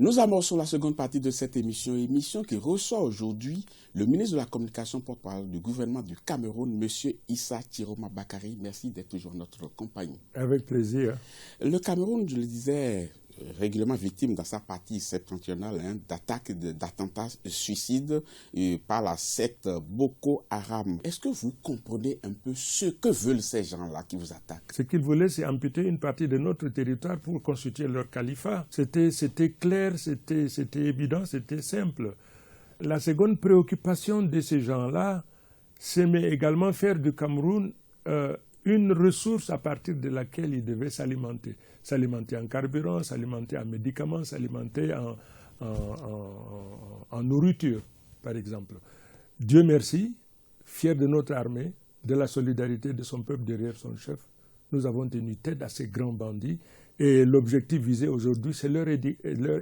Nous amorçons la seconde partie de cette émission qui reçoit aujourd'hui le ministre de la Communication porte-parole du gouvernement du Cameroun, M. Issa Chiroma Bakary. Merci d'être toujours notre compagnie. Avec plaisir. Le Cameroun, je le disais, régulièrement victime dans sa partie septentrionale d'attaques, d'attentats suicides par la secte Boko Haram. Est-ce que vous comprenez un peu ce que veulent ces gens-là qui vous attaquent? Ce qu'ils voulaient, c'est amputer une partie de notre territoire pour constituer leur califat. C'était clair, c'était évident, c'était simple. La seconde préoccupation de ces gens-là, c'est également faire du Cameroun une ressource à partir de laquelle ils devaient s'alimenter. S'alimenter en carburant, s'alimenter en médicaments, s'alimenter en nourriture, par exemple. Dieu merci, fier de notre armée, de la solidarité de son peuple derrière son chef, nous avons tenu tête à ces grands bandits et l'objectif visé aujourd'hui, c'est leur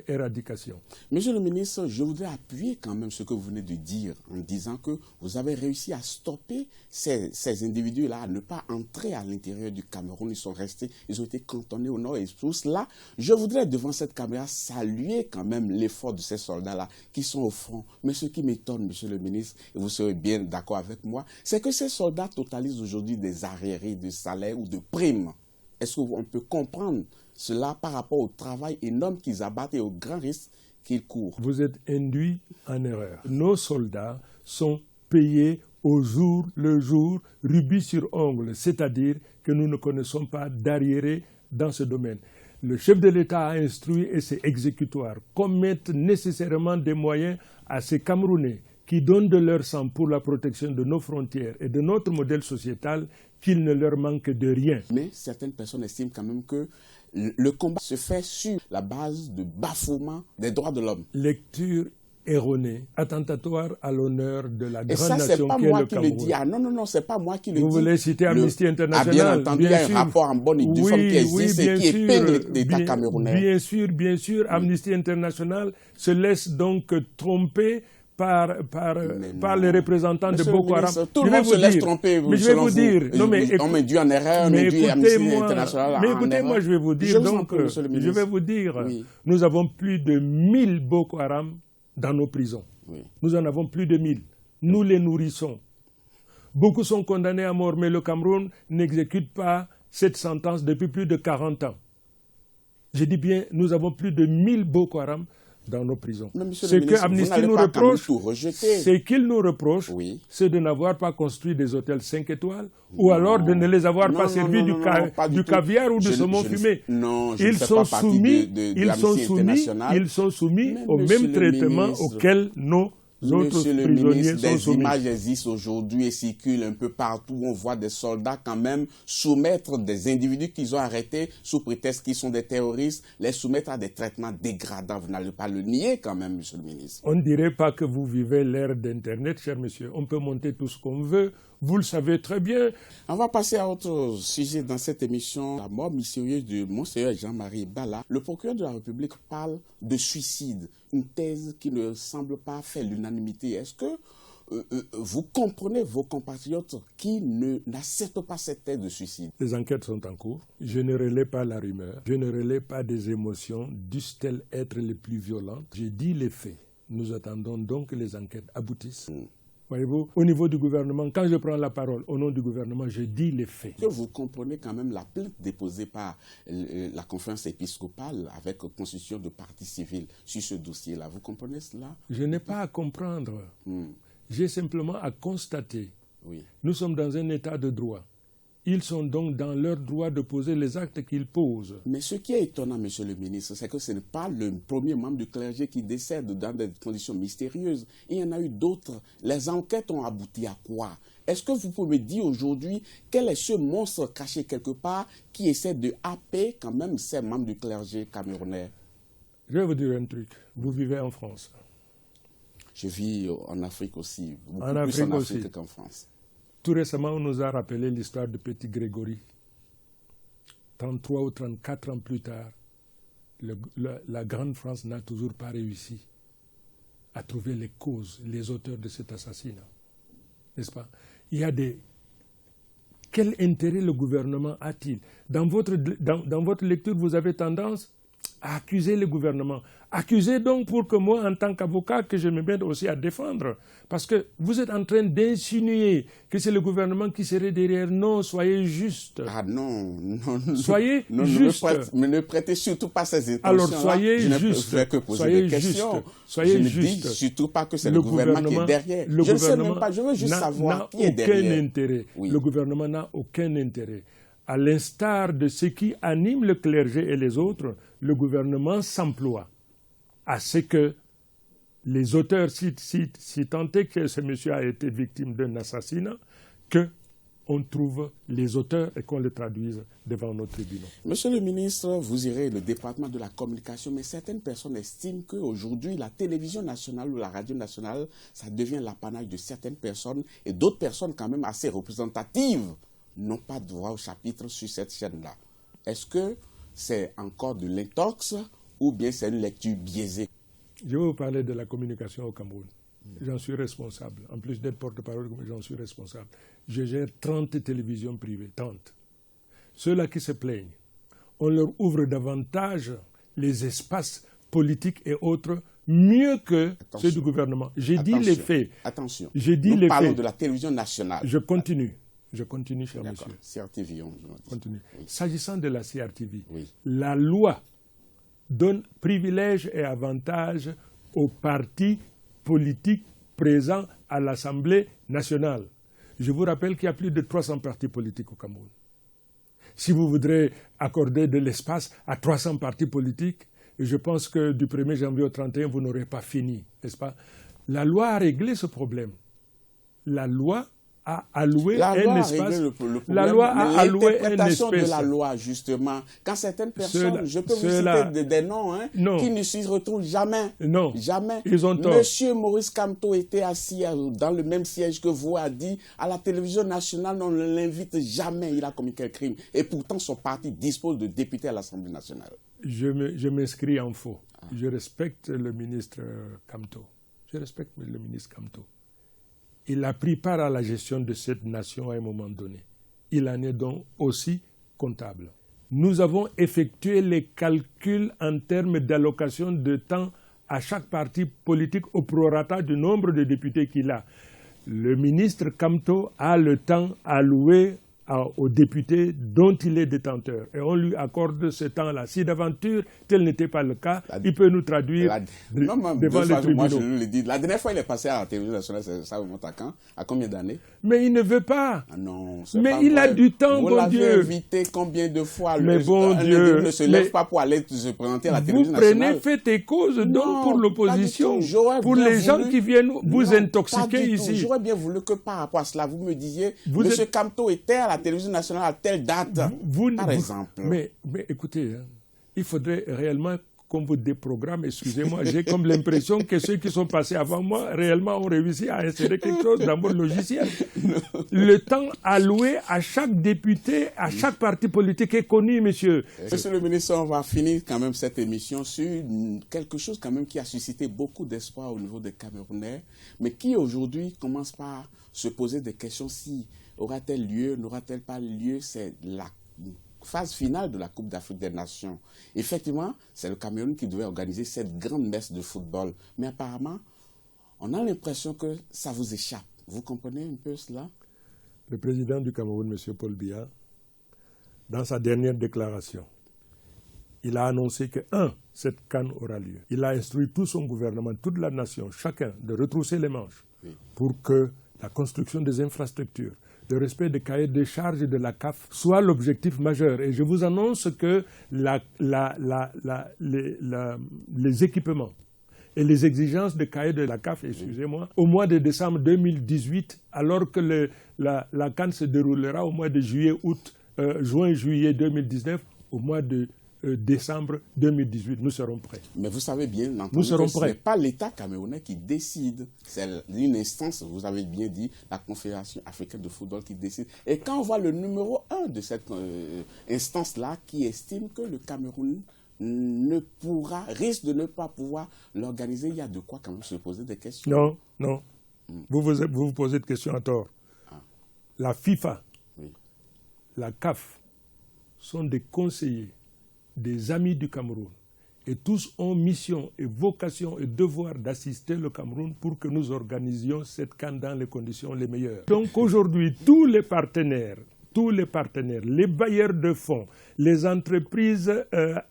éradication. Monsieur le ministre, je voudrais appuyer quand même ce que vous venez de dire en disant que vous avez réussi à stopper ces individus-là à ne pas entrer à l'intérieur du Cameroun. Ils sont restés, ils ont été cantonnés au nord et tout cela. Je voudrais devant cette caméra saluer quand même l'effort de ces soldats-là qui sont au front. Mais ce qui m'étonne, monsieur le ministre, et vous serez bien d'accord avec moi, c'est que ces soldats totalisent aujourd'hui des arriérés de salaire ou de primes. Est-ce qu'on peut comprendre cela par rapport au travail énorme qu'ils abattent et aux grands risques qu'ils courent? Vous êtes induit en erreur. Nos soldats sont payés au jour le jour, rubis sur ongle, c'est-à-dire que nous ne connaissons pas d'arriérés dans ce domaine. Le chef de l'État a instruit et c'est exécutoire qu'on mette nécessairement des moyens à ces Camerounais qui donnent de leur sang pour la protection de nos frontières et de notre modèle sociétal, qu'il ne leur manque de rien. Mais certaines personnes estiment quand même que le combat se fait sur la base de bafouement des droits de l'homme. Lecture erronée, attentatoire à l'honneur de la grande nation qu'est le Cameroun. Et ça, c'est pas moi qui le dis. Ah non, c'est pas moi qui le dis. Vous voulez citer Amnesty International? Bien entendu, il y a un rapport en bonne et due forme qui existe et qui épingle l'État camerounais. Bien sûr, Amnesty International se laisse donc tromper par les représentants de Boko Haram. Tout le monde se laisse tromper. Mais je vais vous dire. On m'induit en erreur, on induit Amnesty International en erreur. Mais écoutez-moi, je vais vous dire. Nous avons plus de 1000 Boko Haram dans nos prisons. Oui. Nous en avons plus de 1000. Nous les nourrissons. Beaucoup sont condamnés à mort, mais le Cameroun n'exécute pas cette sentence depuis plus de 40 ans. Je dis bien, nous avons plus de 1000 Boko Haram dans nos prisons. Ce que Amnesty nous reproche, c'est qu'il nous reproche, c'est de n'avoir pas construit des hôtels 5 étoiles ou alors de ne les avoir pas servis du caviar ou du saumon fumé. Ils sont soumis au même traitement auquel nos Monsieur le ministre, des images existent aujourd'hui et circulent un peu partout. On voit des soldats quand même soumettre des individus qu'ils ont arrêtés sous prétexte qu'ils sont des terroristes, les soumettre à des traitements dégradants. Vous n'allez pas le nier quand même, monsieur le ministre. On ne dirait pas que vous vivez l'ère d'Internet, cher monsieur. On peut monter tout ce qu'on veut. Vous le savez très bien. On va passer à autre sujet dans cette émission. La mort mystérieuse de Monseigneur Jean-Marie Bala. Le procureur de la République parle de suicide, une thèse qui ne semble pas faire l'unanimité. Est-ce que vous comprenez vos compatriotes qui n'acceptent pas cette thèse de suicide? Les enquêtes sont en cours. Je ne relais pas la rumeur. Je ne relais pas des émotions, dussent-elles être les plus violentes. J'ai dit les faits. Nous attendons donc que les enquêtes aboutissent. Voyez-vous, au niveau du gouvernement, quand je prends la parole au nom du gouvernement, je dis les faits. Que vous comprenez quand même la plainte déposée par la conférence épiscopale avec constitution de partie civile sur ce dossier-là. Vous comprenez cela? Je n'ai pas à comprendre. J'ai simplement à constater. Nous sommes dans un état de droit. Ils sont donc dans leur droit de poser les actes qu'ils posent. Mais ce qui est étonnant, monsieur le ministre, c'est que ce n'est pas le premier membre du clergé qui décède dans des conditions mystérieuses. Il y en a eu d'autres. Les enquêtes ont abouti à quoi? Est-ce que vous pouvez me dire aujourd'hui quel est ce monstre caché quelque part qui essaie de happer quand même ces membres du clergé camerounais? Je vais vous dire un truc. Vous vivez en France. Je vis en Afrique aussi. En Afrique qu'en France. Tout récemment, on nous a rappelé l'histoire de Petit Grégory. 33 ou 34 ans plus tard, la grande France n'a toujours pas réussi à trouver les causes, les auteurs de cet assassinat. N'est-ce pas? Il y a des... Quel intérêt le gouvernement a-t-il? Dans votre lecture, vous avez tendance à accuser le gouvernement. Accusez donc pour que moi, en tant qu'avocat, que je me mette aussi à défendre. Parce que vous êtes en train d'insinuer que c'est le gouvernement qui serait derrière. Non, soyez juste. Ah non. Soyez juste. Mais ne prêtez surtout pas ces intentions. Alors soyez juste. Je ne fais que poser des questions. Soyez je ne juste. dis surtout pas que c'est le gouvernement qui est derrière. Je ne sais même pas, je veux juste savoir qui est derrière. Oui. Le gouvernement n'a aucun intérêt. À l'instar de ce qui anime le clergé et les autres, le gouvernement s'emploie à ce que les auteurs, si tant est que ce monsieur a été victime d'un assassinat, qu'on trouve les auteurs et qu'on les traduise devant nos tribunaux. Monsieur le ministre, vous irez le département de la communication, mais certaines personnes estiment qu'aujourd'hui, la télévision nationale ou la radio nationale, ça devient l'apanage de certaines personnes et d'autres personnes quand même assez représentatives n'ont pas de droit au chapitre sur cette chaîne-là. Est-ce que c'est encore de l'intox ou bien c'est une lecture biaisée? Je vais vous parler de la communication au Cameroun. J'en suis responsable. En plus d'être porte-parole, j'en suis responsable. Je gère 30 télévisions privées, 30. Ceux-là qui se plaignent, on leur ouvre davantage les espaces politiques et autres mieux que ceux du gouvernement. J'ai dit les faits. Attention, nous parlons de la télévision nationale. Je continue, cher monsieur. CRTV, continue. Oui. S'agissant de la CRTV, oui. La loi donne privilèges et avantages aux partis politiques présents à l'Assemblée nationale. Je vous rappelle qu'il y a plus de 300 partis politiques au Cameroun. Si vous voudrez accorder de l'espace à 300 partis politiques, je pense que du 1er janvier au 31, vous n'aurez pas fini, n'est-ce pas? La loi a réglé ce problème. La loi a alloué un espace. La loi a alloué un espace. L'interprétation de la loi, justement, quand certaines personnes, je peux vous citer des noms, qui ne s'y retrouvent jamais. Non. Jamais. Ils ont tort. Monsieur Maurice Kamto était assis dans le même siège que vous, a dit, à la télévision nationale, on ne l'invite jamais, il a commis quel crime. Et pourtant, son parti dispose de députés à l'Assemblée nationale. Je m'inscris en faux. Je respecte le ministre Kamto. Il a pris part à la gestion de cette nation à un moment donné. Il en est donc aussi comptable. Nous avons effectué les calculs en termes d'allocation de temps à chaque parti politique au prorata du nombre de députés qu'il a. Le ministre Kamto a le temps alloué aux députés dont il est détenteur. Et on lui accorde ce temps-là. Si d'aventure, tel n'était pas le cas, il peut nous traduire devant les tribunaux. Moi, je le dis. La dernière fois, il est passé à la télévision nationale, ça remonte à quand? À combien d'années? Mais il ne veut pas. Ah non, mais il a du temps, bon Dieu. Vous l'avez invité combien de fois? Mais bon Dieu. Il ne se lève pas pour aller se présenter à la télévision nationale. Vous prenez fait et cause donc pour l'opposition, pour les gens qui viennent vous intoxiquer ici. J'aurais bien voulu que par rapport à cela, vous me disiez, M. Kamto était à la télévision nationale à telle date, par exemple. Mais écoutez, il faudrait réellement qu'on vous déprogramme, excusez-moi, j'ai comme l'impression que ceux qui sont passés avant moi, réellement ont réussi à insérer quelque chose dans mon logiciel. Le temps alloué à chaque député, à chaque parti politique est connu, monsieur. Monsieur le ministre, on va finir quand même cette émission sur quelque chose quand même qui a suscité beaucoup d'espoir au niveau des Camerounais, mais qui aujourd'hui commence par se poser des questions si aura-t-elle lieu, n'aura-t-elle pas lieu, c'est la phase finale de la Coupe d'Afrique des Nations. Effectivement, c'est le Cameroun qui devait organiser cette grande messe de football. Mais apparemment, on a l'impression que ça vous échappe. Vous comprenez un peu cela? Le président du Cameroun, M. Paul Biya, dans sa dernière déclaration, il a annoncé que, cette CAN aura lieu. Il a instruit tout son gouvernement, toute la nation, chacun, de retrousser les manches pour que la construction des infrastructures, le respect des cahiers de charges de la CAF soit l'objectif majeur. Et je vous annonce que les équipements et les exigences de cahiers de la CAF, excusez-moi, au mois de décembre 2018, alors que la CAN se déroulera au mois de juin-juillet 2019, au mois de décembre 2018, nous serons prêts. Mais vous savez bien entendu que ce n'est pas l'État camerounais qui décide. C'est une instance, vous avez bien dit, la Confédération africaine de football qui décide. Et quand on voit le numéro 1 de cette instance-là qui estime que le Cameroun risque de ne pas pouvoir l'organiser, il y a de quoi quand même se poser des questions. Non. Vous posez des questions à tort. La FIFA, la CAF sont des conseillers, des amis du Cameroun et tous ont mission et vocation et devoir d'assister le Cameroun pour que nous organisions cette CAN dans les conditions les meilleures. Donc aujourd'hui, tous les partenaires, les bailleurs de fonds, les entreprises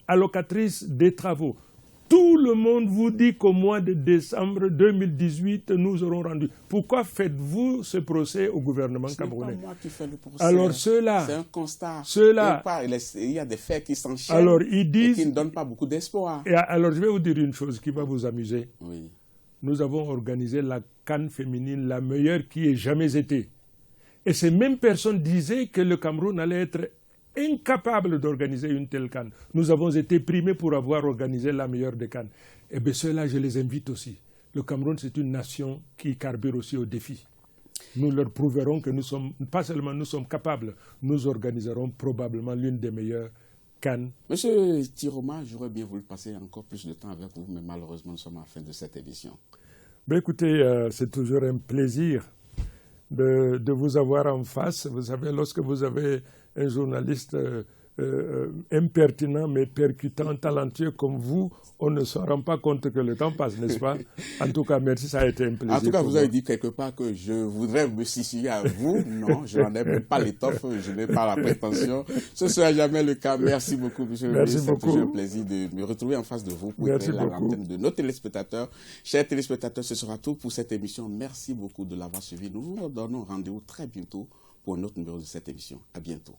allocatrices des travaux, tout le monde vous dit qu'au mois de décembre 2018, nous aurons rendu. Pourquoi faites-vous ce procès au gouvernement camerounais? C'est pas moi qui fais le procès. Alors ceux-là, c'est un constat. Ceux-là, il y a des faits qui s'enchaînent alors, ils disent, et qui ne donnent pas beaucoup d'espoir. Et alors je vais vous dire une chose qui va vous amuser. Oui. Nous avons organisé la CAN féminine la meilleure qui ait jamais été. Et ces mêmes personnes disaient que le Cameroun allait être incapable d'organiser une telle CAN. Nous avons été primés pour avoir organisé la meilleure des CAN. Eh bien, ceux-là, je les invite aussi. Le Cameroun, c'est une nation qui carbure aussi aux défis. Nous leur prouverons que nous sommes, pas seulement nous sommes capables, nous organiserons probablement l'une des meilleures CAN. Monsieur Tiroma, j'aurais bien voulu passer encore plus de temps avec vous, mais malheureusement, nous sommes à la fin de cette émission. Ben écoutez, c'est toujours un plaisir de vous avoir en face. Vous savez, lorsque vous avez un journaliste impertinent mais percutant, talentueux comme vous, on ne se rend pas compte que le temps passe, n'est-ce pas? En tout cas, merci, ça a été un plaisir. En tout cas, vous avez dit quelque part que je voudrais me situer à vous. Non, je n'en ai même pas l'étoffe, je n'ai pas la prétention. Ce ne sera jamais le cas. Merci beaucoup, monsieur le ministre. C'est toujours un plaisir de me retrouver en face de vous pour éclairer la lanterne de nos téléspectateurs. Chers téléspectateurs, ce sera tout pour cette émission. Merci beaucoup de l'avoir suivi. Nous vous donnons rendez-vous très bientôt pour un autre numéro de cette émission. À bientôt.